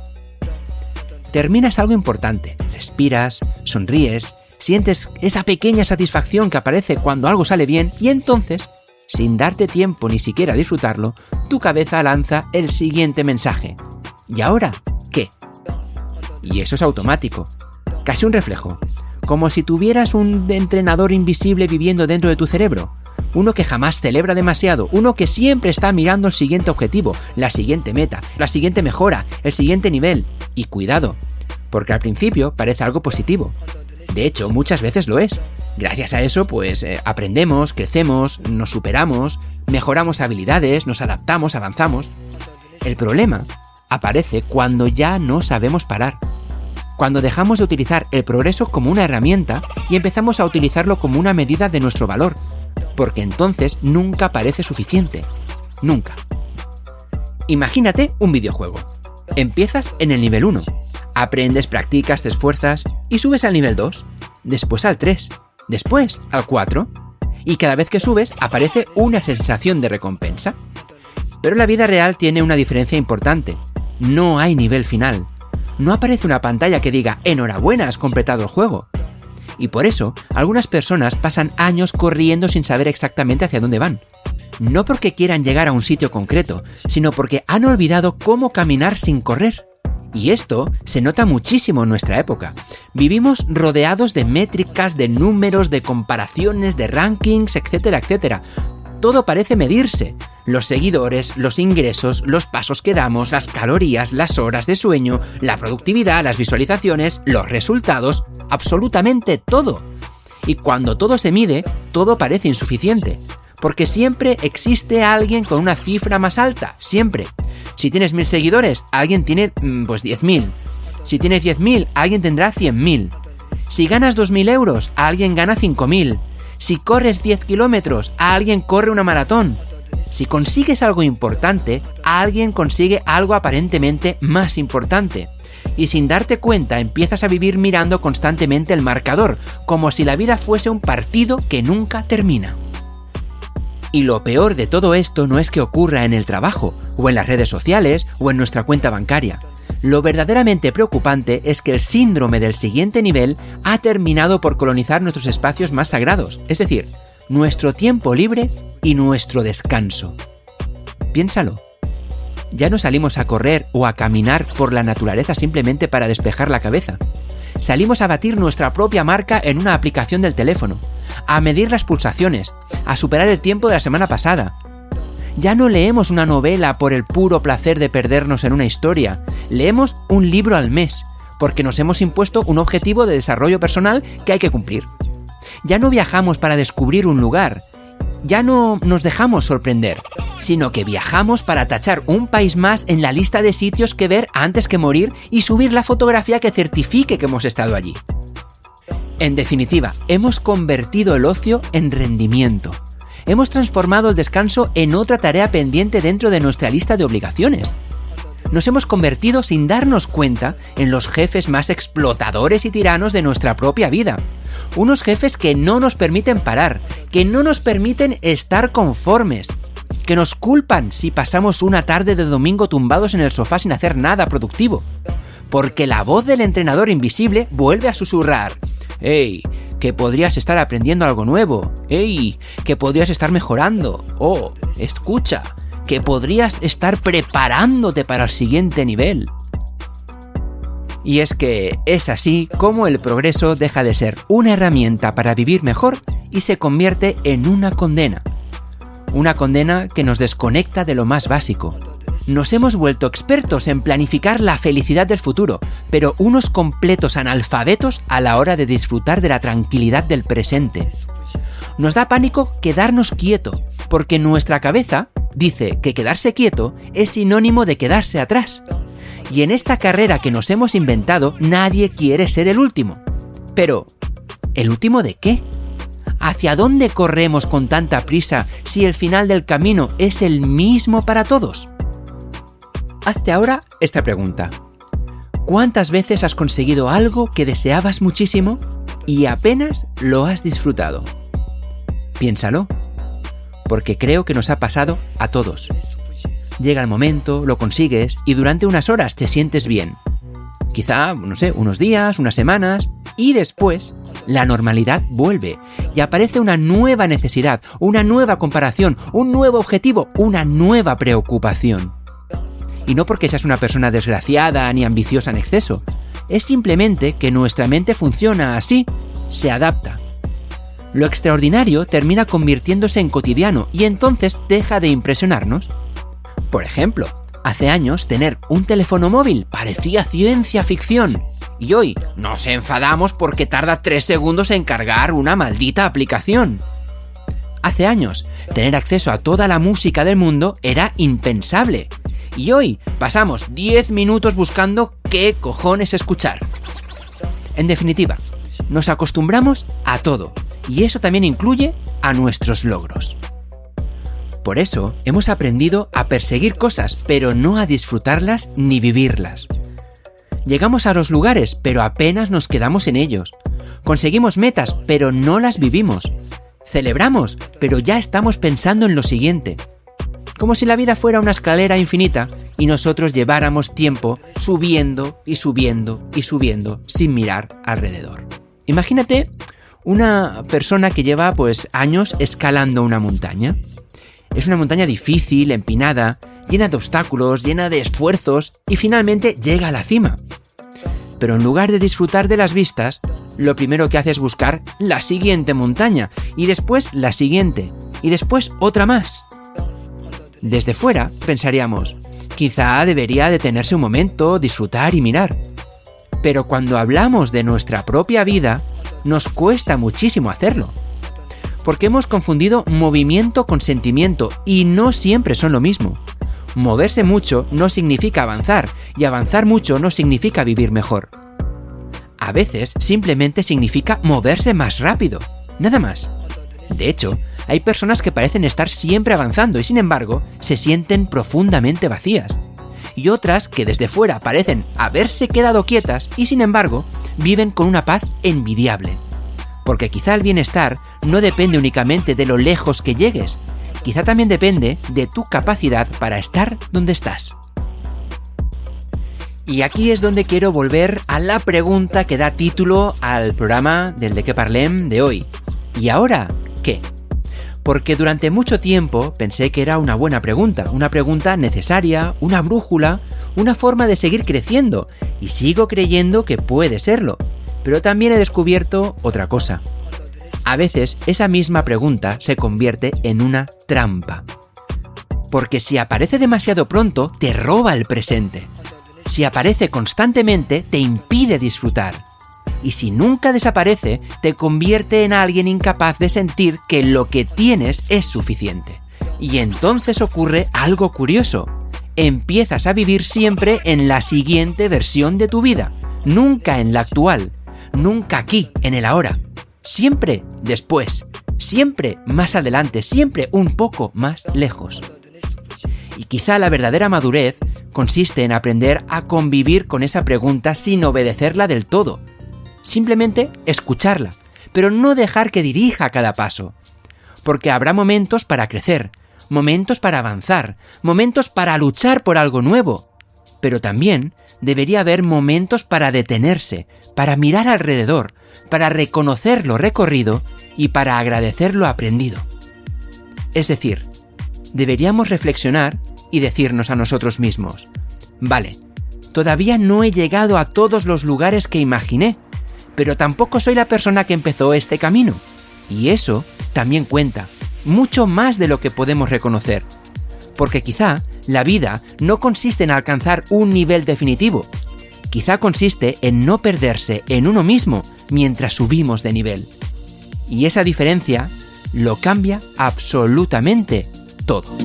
Terminas algo importante, respiras, sonríes, sientes esa pequeña satisfacción que aparece cuando algo sale bien, y entonces, sin darte tiempo ni siquiera a disfrutarlo, tu cabeza lanza el siguiente mensaje. ¿Y ahora qué? Y eso es automático, casi un reflejo. Como si tuvieras un entrenador invisible viviendo dentro de tu cerebro. Uno que jamás celebra demasiado, uno que siempre está mirando el siguiente objetivo, la siguiente meta, la siguiente mejora, el siguiente nivel. Y cuidado, porque al principio parece algo positivo. De hecho, muchas veces lo es. Gracias a eso, aprendemos, crecemos, nos superamos, mejoramos habilidades, nos adaptamos, avanzamos. El problema aparece cuando ya no sabemos parar. Cuando dejamos de utilizar el progreso como una herramienta y empezamos a utilizarlo como una medida de nuestro valor, porque entonces nunca parece suficiente. Nunca. Imagínate un videojuego. Empiezas en el nivel 1. Aprendes, practicas, te esfuerzas y subes al nivel 2, después al 3, después al 4, y cada vez que subes aparece una sensación de recompensa. Pero la vida real tiene una diferencia importante. No hay nivel final. No aparece una pantalla que diga «Enhorabuena, has completado el juego». Y por eso, algunas personas pasan años corriendo sin saber exactamente hacia dónde van. No porque quieran llegar a un sitio concreto, sino porque han olvidado cómo caminar sin correr. Y esto se nota muchísimo en nuestra época. Vivimos rodeados de métricas, de números, de comparaciones, de rankings, etcétera, etcétera. Todo parece medirse. Los seguidores, los ingresos, los pasos que damos, las calorías, las horas de sueño, la productividad, las visualizaciones, los resultados, absolutamente todo. Y cuando todo se mide, todo parece insuficiente. Porque siempre existe alguien con una cifra más alta, siempre. Si tienes 1000 seguidores, alguien tiene 10.000. Si tienes 10.000, alguien tendrá 100.000. Si ganas 2.000 euros, alguien gana 5.000. Si corres 10 kilómetros, alguien corre una maratón. Si consigues algo importante, alguien consigue algo aparentemente más importante. Y sin darte cuenta empiezas a vivir mirando constantemente el marcador, como si la vida fuese un partido que nunca termina. Y lo peor de todo esto no es que ocurra en el trabajo, o en las redes sociales, o en nuestra cuenta bancaria. Lo verdaderamente preocupante es que el síndrome del siguiente nivel ha terminado por colonizar nuestros espacios más sagrados, es decir, nuestro tiempo libre y nuestro descanso. Piénsalo. Ya no salimos a correr o a caminar por la naturaleza simplemente para despejar la cabeza. Salimos a batir nuestra propia marca en una aplicación del teléfono, a medir las pulsaciones, a superar el tiempo de la semana pasada. Ya no leemos una novela por el puro placer de perdernos en una historia. Leemos un libro al mes, porque nos hemos impuesto un objetivo de desarrollo personal que hay que cumplir. Ya no viajamos para descubrir un lugar, ya no nos dejamos sorprender, sino que viajamos para tachar un país más en la lista de sitios que ver antes que morir y subir la fotografía que certifique que hemos estado allí. En definitiva, hemos convertido el ocio en rendimiento. Hemos transformado el descanso en otra tarea pendiente dentro de nuestra lista de obligaciones. Nos hemos convertido sin darnos cuenta en los jefes más explotadores y tiranos de nuestra propia vida. Unos jefes que no nos permiten parar, que no nos permiten estar conformes, que nos culpan si pasamos una tarde de domingo tumbados en el sofá sin hacer nada productivo. Porque la voz del entrenador invisible vuelve a susurrar: ¡Ey! Que podrías estar aprendiendo algo nuevo. ¡Ey! Que podrías estar mejorando. ¡Oh! Escucha, que podrías estar preparándote para el siguiente nivel. Y es que es así como el progreso deja de ser una herramienta para vivir mejor y se convierte en una condena. Una condena que nos desconecta de lo más básico. Nos hemos vuelto expertos en planificar la felicidad del futuro, pero unos completos analfabetos a la hora de disfrutar de la tranquilidad del presente. Nos da pánico quedarnos quieto, porque nuestra cabeza dice que quedarse quieto es sinónimo de quedarse atrás. Y en esta carrera que nos hemos inventado, nadie quiere ser el último. Pero, ¿el último de qué? ¿Hacia dónde corremos con tanta prisa si el final del camino es el mismo para todos? Hazte ahora esta pregunta. ¿Cuántas veces has conseguido algo que deseabas muchísimo y apenas lo has disfrutado. Piénsalo, porque creo que nos ha pasado a todos. Llega el momento, lo consigues y durante unas horas te sientes bien. Quizá, unos días, unas semanas, y después la normalidad vuelve y aparece una nueva necesidad, una nueva comparación, un nuevo objetivo, una nueva preocupación. Y no porque seas una persona desgraciada ni ambiciosa en exceso, es simplemente que nuestra mente funciona así, se adapta. Lo extraordinario termina convirtiéndose en cotidiano y entonces deja de impresionarnos. Por ejemplo, hace años tener un teléfono móvil parecía ciencia ficción y hoy nos enfadamos porque tarda 3 segundos en cargar una maldita aplicación. Hace años tener acceso a toda la música del mundo era impensable y hoy pasamos 10 minutos buscando qué cojones escuchar. En definitiva, nos acostumbramos a todo y eso también incluye a nuestros logros. Por eso hemos aprendido a perseguir cosas, pero no a disfrutarlas ni vivirlas. Llegamos a los lugares, pero apenas nos quedamos en ellos. Conseguimos metas, pero no las vivimos. Celebramos, pero ya estamos pensando en lo siguiente. Como si la vida fuera una escalera infinita y nosotros lleváramos tiempo subiendo y subiendo y subiendo sin mirar alrededor. Imagínate una persona que lleva años escalando una montaña. Es una montaña difícil, empinada, llena de obstáculos, llena de esfuerzos y finalmente llega a la cima. Pero en lugar de disfrutar de las vistas, lo primero que hace es buscar la siguiente montaña y después la siguiente y después otra más. Desde fuera pensaríamos, quizá debería detenerse un momento, disfrutar y mirar. Pero cuando hablamos de nuestra propia vida, nos cuesta muchísimo hacerlo. Porque hemos confundido movimiento con sentimiento y no siempre son lo mismo. Moverse mucho no significa avanzar y avanzar mucho no significa vivir mejor. A veces simplemente significa moverse más rápido, nada más. De hecho, hay personas que parecen estar siempre avanzando y sin embargo se sienten profundamente vacías. Y otras que desde fuera parecen haberse quedado quietas y sin embargo viven con una paz envidiable. Porque quizá el bienestar no depende únicamente de lo lejos que llegues, quizá también depende de tu capacidad para estar donde estás. Y aquí es donde quiero volver a la pregunta que da título al programa del De qué parlem de hoy. ¿Y ahora qué? Porque durante mucho tiempo pensé que era una buena pregunta, una pregunta necesaria, una brújula, una forma de seguir creciendo, y sigo creyendo que puede serlo. Pero también he descubierto otra cosa. A veces esa misma pregunta se convierte en una trampa. Porque si aparece demasiado pronto, te roba el presente. Si aparece constantemente, te impide disfrutar. Y si nunca desaparece, te convierte en alguien incapaz de sentir que lo que tienes es suficiente. Y entonces ocurre algo curioso. Empiezas a vivir siempre en la siguiente versión de tu vida, nunca en la actual. Nunca aquí, en el ahora. Siempre después. Siempre más adelante. Siempre un poco más lejos. Y quizá la verdadera madurez consiste en aprender a convivir con esa pregunta sin obedecerla del todo. Simplemente escucharla, pero no dejar que dirija cada paso. Porque habrá momentos para crecer, momentos para avanzar, momentos para luchar por algo nuevo. Pero también debería haber momentos para detenerse, para mirar alrededor, para reconocer lo recorrido y para agradecer lo aprendido. Es decir, deberíamos reflexionar y decirnos a nosotros mismos, vale, todavía no he llegado a todos los lugares que imaginé, pero tampoco soy la persona que empezó este camino. Y eso también cuenta, mucho más de lo que podemos reconocer. Porque quizá la vida no consiste en alcanzar un nivel definitivo. Quizá consiste en no perderse en uno mismo mientras subimos de nivel. Y esa diferencia lo cambia absolutamente todo.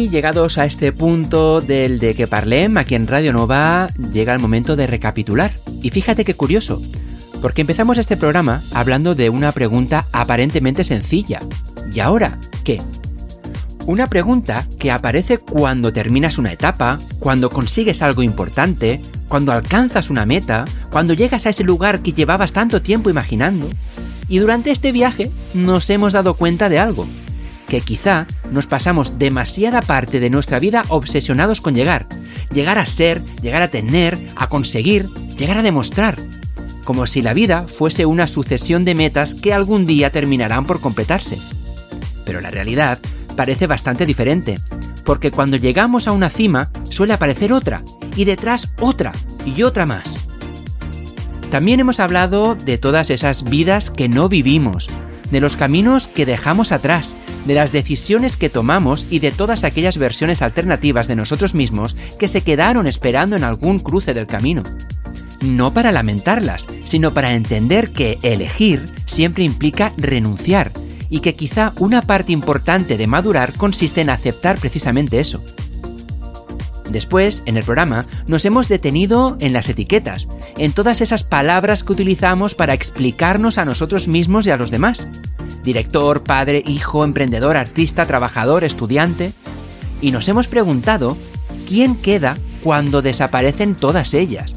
Y llegados a este punto del De Que Parlem, aquí en Radio Nova, llega el momento de recapitular. Y fíjate qué curioso, porque empezamos este programa hablando de una pregunta aparentemente sencilla. ¿Y ahora qué? Una pregunta que aparece cuando terminas una etapa, cuando consigues algo importante, cuando alcanzas una meta, cuando llegas a ese lugar que llevabas tanto tiempo imaginando. Y durante este viaje nos hemos dado cuenta de algo, que quizá nos pasamos demasiada parte de nuestra vida obsesionados con llegar a ser, llegar a tener, a conseguir, llegar a demostrar, como si la vida fuese una sucesión de metas que algún día terminarán por completarse. Pero la realidad parece bastante diferente, porque cuando llegamos a una cima suele aparecer otra, y detrás otra, y otra más. También hemos hablado de todas esas vidas que no vivimos, de los caminos que dejamos atrás, de las decisiones que tomamos y de todas aquellas versiones alternativas de nosotros mismos que se quedaron esperando en algún cruce del camino. No para lamentarlas, sino para entender que elegir siempre implica renunciar, y que quizá una parte importante de madurar consiste en aceptar precisamente eso. Después, en el programa, nos hemos detenido en las etiquetas, en todas esas palabras que utilizamos para explicarnos a nosotros mismos y a los demás. Director, padre, hijo, emprendedor, artista, trabajador, estudiante. Y nos hemos preguntado, ¿quién queda cuando desaparecen todas ellas?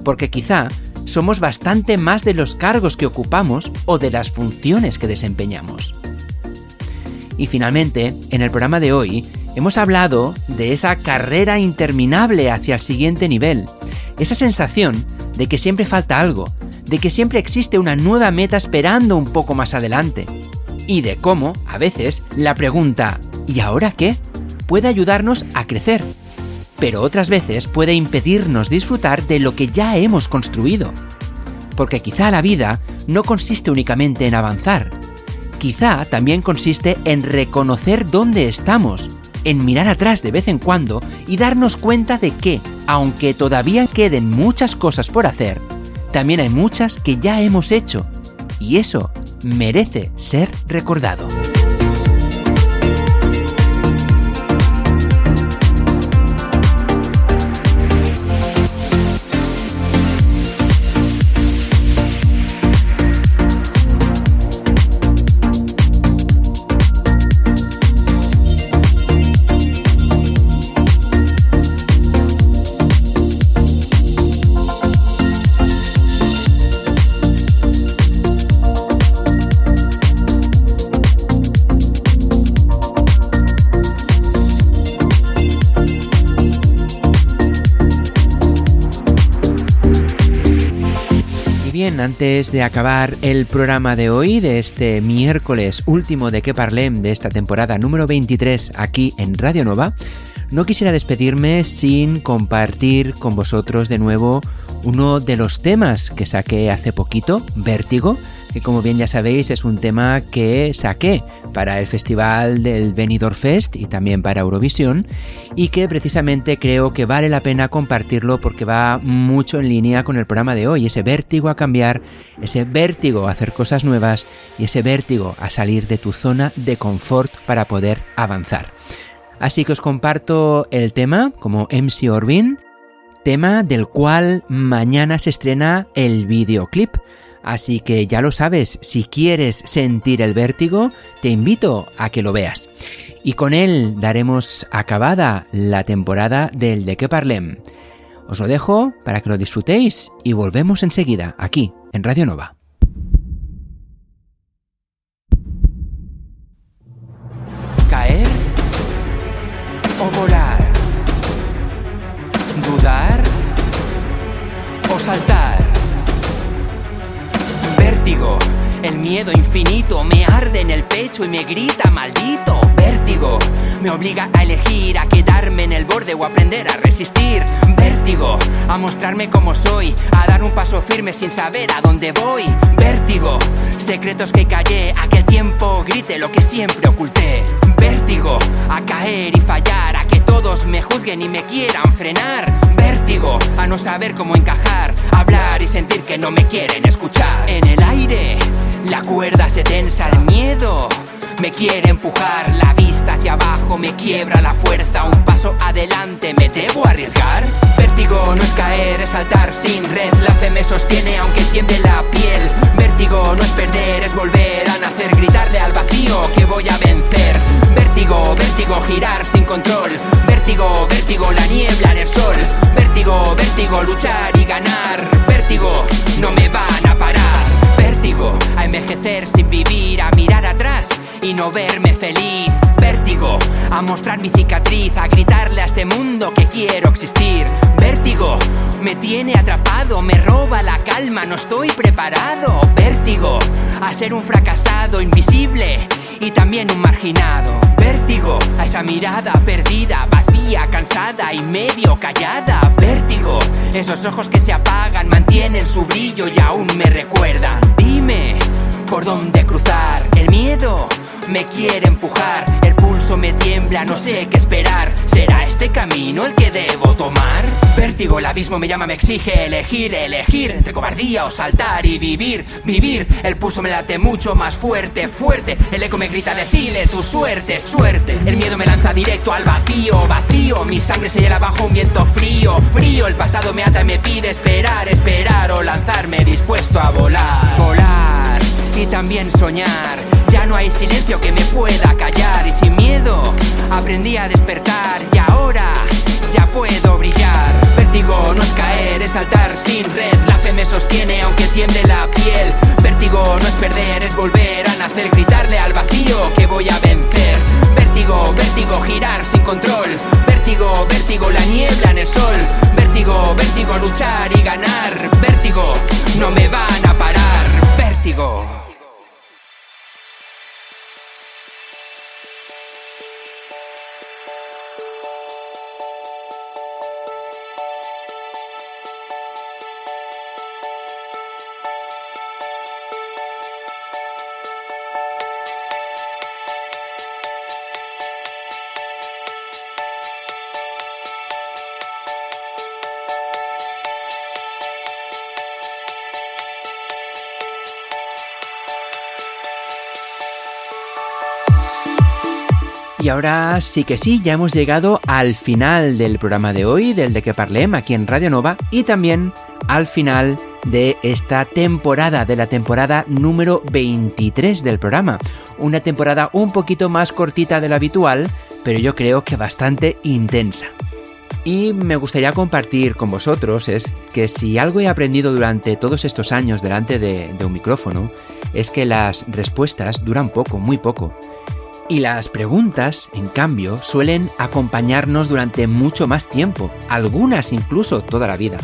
Porque quizá somos bastante más de los cargos que ocupamos o de las funciones que desempeñamos. Y finalmente, en el programa de hoy, hemos hablado de esa carrera interminable hacia el siguiente nivel, esa sensación de que siempre falta algo, de que siempre existe una nueva meta esperando un poco más adelante, y de cómo, a veces, la pregunta ¿y ahora qué? Puede ayudarnos a crecer, pero otras veces puede impedirnos disfrutar de lo que ya hemos construido. Porque quizá la vida no consiste únicamente en avanzar, quizá también consiste en reconocer dónde estamos, en mirar atrás de vez en cuando y darnos cuenta de que, aunque todavía queden muchas cosas por hacer, también hay muchas que ya hemos hecho, y eso merece ser recordado. Antes de acabar el programa de hoy, de este miércoles último de Que Parlem de esta temporada número 23 aquí en Radio Nova, no quisiera despedirme sin compartir con vosotros de nuevo uno de los temas que saqué hace poquito, Vértigo, que como bien ya sabéis es un tema que saqué para el festival del Benidorm Fest y también para Eurovisión, y que precisamente creo que vale la pena compartirlo porque va mucho en línea con el programa de hoy, ese vértigo a cambiar, ese vértigo a hacer cosas nuevas y ese vértigo a salir de tu zona de confort para poder avanzar. Así que os comparto el tema como MC Orbin, tema del cual mañana se estrena el videoclip. Así que ya lo sabes, si quieres sentir el vértigo, te invito a que lo veas. Y con él daremos acabada la temporada del De Que Parlem. Os lo dejo para que lo disfrutéis y volvemos enseguida, aquí, en Radio Nova. Caer o volar, dudar o saltar. Vértigo, el miedo infinito me arde en el pecho y me grita maldito. Vértigo, me obliga a elegir, a quedarme en el borde o aprender a resistir. Vértigo, a mostrarme como soy, a dar un paso firme sin saber a dónde voy. Vértigo, secretos que callé, a que el tiempo grite lo que siempre oculté. Vértigo, a caer y fallar, a que todos me juzguen y me quieran frenar. Vértigo, a no saber cómo encajar, hablar y sentir que no me quieren escuchar. En el aire, la cuerda se tensa, el miedo me quiere empujar. La vista hacia abajo me quiebra la fuerza. Un paso adelante, ¿me debo arriesgar? Vértigo no es caer, es saltar sin red. La fe me sostiene aunque tiemble la piel. Vértigo no es perder, es volver a nacer. Gritarle al vacío que voy a vencer. Vértigo, vértigo, girar sin control. Vértigo, vértigo, la niebla en el sol. Vértigo, vértigo, luchar y ganar. Vértigo, no me van a parar. Vértigo, a envejecer sin vivir, a mirar atrás y no verme feliz. Vértigo, a mostrar mi cicatriz, a gritarle a este mundo que quiero existir. Vértigo, me tiene atrapado, me roba la calma, no estoy preparado. Vértigo, a ser un fracasado invisible y también un marginado. Vértigo, a esa mirada perdida, vacía, cansada y medio callada. Vértigo, esos ojos que se apagan, mantienen su brillo y aún me recuerdan. Dime, ¿por dónde cruzar? El miedo me quiere empujar, el pulso me tiembla, no sé qué esperar. ¿Será este camino el que debo tomar? Vértigo, el abismo me llama, me exige elegir, elegir entre cobardía o saltar y vivir, vivir. El pulso me late mucho más fuerte, fuerte. El eco me grita, decile tu suerte, suerte. El miedo me lanza directo al vacío, vacío. Mi sangre se hiela bajo un viento frío, frío. El pasado me ata y me pide esperar, esperar o lanzarme dispuesto a volar, volar y también soñar. Ya no hay silencio que me pueda callar y sin miedo aprendí a despertar y ahora ya puedo brillar. Vértigo no es caer, es saltar sin red. La fe me sostiene aunque tiemble la piel. Vértigo no es perder, es volver a nacer. Gritarle al vacío que voy a vencer. Vértigo, vértigo, girar sin control. Vértigo, vértigo, la niebla en el sol. Vértigo, vértigo, luchar y ganar. Vértigo, no me van a parar. Vértigo. Y ahora sí que sí, ya hemos llegado al final del programa de hoy, del De Que Parlem, aquí en Radio Nova, y también al final de esta temporada, de la temporada número 23 del programa. Una temporada un poquito más cortita de lo habitual, pero yo creo que bastante intensa. Y me gustaría compartir con vosotros es que si algo he aprendido durante todos estos años delante de un micrófono, es que las respuestas duran poco, muy poco. Y las preguntas, en cambio, suelen acompañarnos durante mucho más tiempo, algunas incluso toda la vida.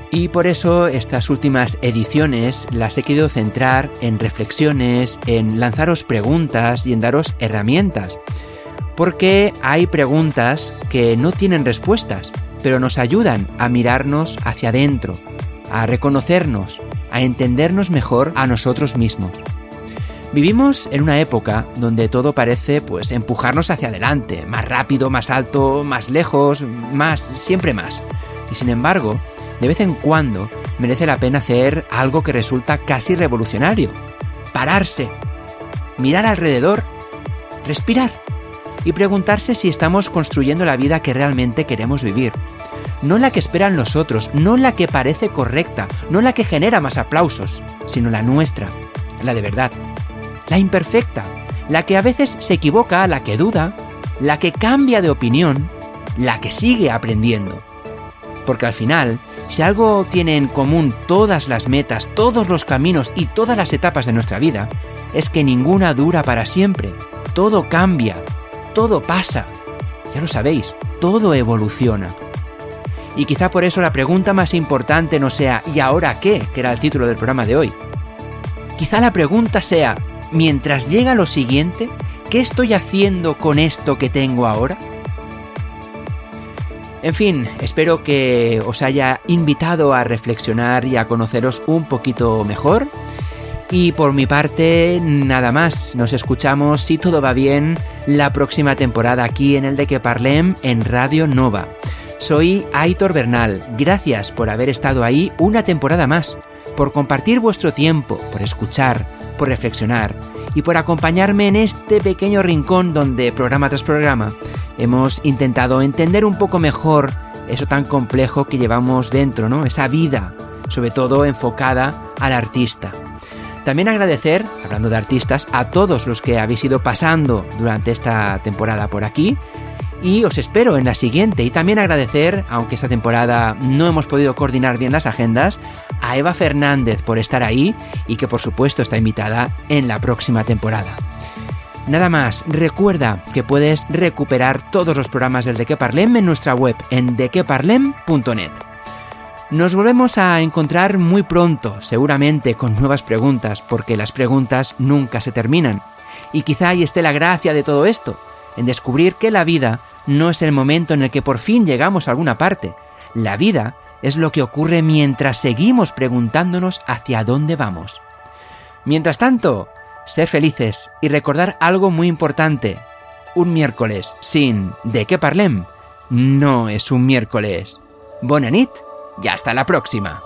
Y por eso estas últimas ediciones las he querido centrar en reflexiones, en lanzaros preguntas y en daros herramientas. Porque hay preguntas que no tienen respuestas, pero nos ayudan a mirarnos hacia adentro, a reconocernos, a entendernos mejor a nosotros mismos. Vivimos en una época donde todo parece empujarnos hacia adelante, más rápido, más alto, más lejos, más, siempre más. Y sin embargo, de vez en cuando merece la pena hacer algo que resulta casi revolucionario. Pararse, mirar alrededor, respirar y preguntarse si estamos construyendo la vida que realmente queremos vivir. No la que esperan los otros, no la que parece correcta, no la que genera más aplausos, sino la nuestra, la de verdad. La imperfecta, la que a veces se equivoca, la que duda, la que cambia de opinión, la que sigue aprendiendo. Porque al final, si algo tiene en común todas las metas, todos los caminos y todas las etapas de nuestra vida, es que ninguna dura para siempre. Todo cambia, todo pasa. Ya lo sabéis, todo evoluciona. Y quizá por eso la pregunta más importante no sea ¿y ahora qué?, que era el título del programa de hoy. Quizá la pregunta sea mientras llega lo siguiente, ¿qué estoy haciendo con esto que tengo ahora? En fin, espero que os haya invitado a reflexionar y a conoceros un poquito mejor. Y por mi parte, nada más. Nos escuchamos, si todo va bien, la próxima temporada aquí en el De Que Parlem en Radio Nova. Soy Aitor Bernal. Gracias por haber estado ahí una temporada más, por compartir vuestro tiempo, por escuchar, por reflexionar y por acompañarme en este pequeño rincón donde, programa tras programa, hemos intentado entender un poco mejor eso tan complejo que llevamos dentro, ¿no? Esa vida, sobre todo enfocada al artista. También agradecer, hablando de artistas, a todos los que habéis ido pasando durante esta temporada por aquí y os espero en la siguiente. Y también agradecer, aunque esta temporada no hemos podido coordinar bien las agendas, a Eva Fernández por estar ahí y que por supuesto está invitada en la próxima temporada. Nada más, recuerda que puedes recuperar todos los programas del De Què Parlem en nuestra web en dequeparlem.net. Nos volvemos a encontrar muy pronto, seguramente con nuevas preguntas, porque las preguntas nunca se terminan. Y quizá ahí esté la gracia de todo esto, en descubrir que la vida no es el momento en el que por fin llegamos a alguna parte. La vida es lo que ocurre mientras seguimos preguntándonos hacia dónde vamos. Mientras tanto, ser felices y recordar algo muy importante. Un miércoles sin De Què Parlem no es un miércoles. Bona nit y hasta la próxima.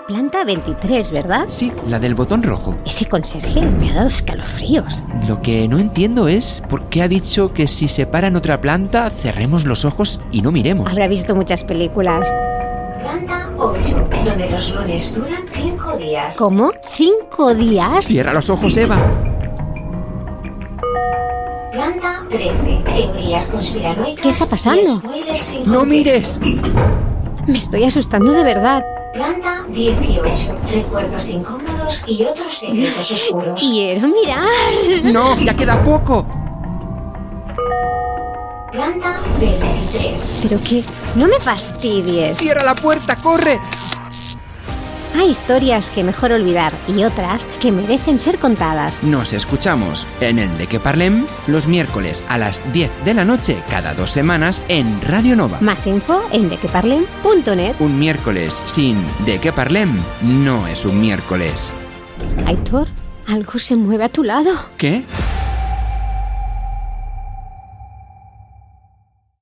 Planta 23, ¿verdad? Sí, la del botón rojo. Ese conserje me ha dado escalofríos. Lo que no entiendo es por qué ha dicho que si se para en otra planta, cerremos los ojos y no miremos. Habrá visto muchas películas. Planta 8, donde los lunes duran 5 días. ¿Cómo? ¿5 días? Cierra los ojos, Eva. Planta 13, teorías conspiranoicas. ¿Qué está pasando? y spoilers sin ¡No contexto. mires! Me estoy asustando de verdad. Planta 18, recuerdos incómodos y otros secretos oscuros. Quiero mirar. ¡No! ¡Ya queda poco! Planta 23. Pero que no me fastidies. ¡Cierra la puerta! ¡Corre! Hay historias que mejor olvidar y otras que merecen ser contadas. Nos escuchamos en el De Què Parlem los miércoles a las 10 de la noche cada 2 semanas en Radio Nova. Más info en dequeparlem.net. Un miércoles sin De Què Parlem no es un miércoles. Aitor, algo se mueve a tu lado. ¿Qué?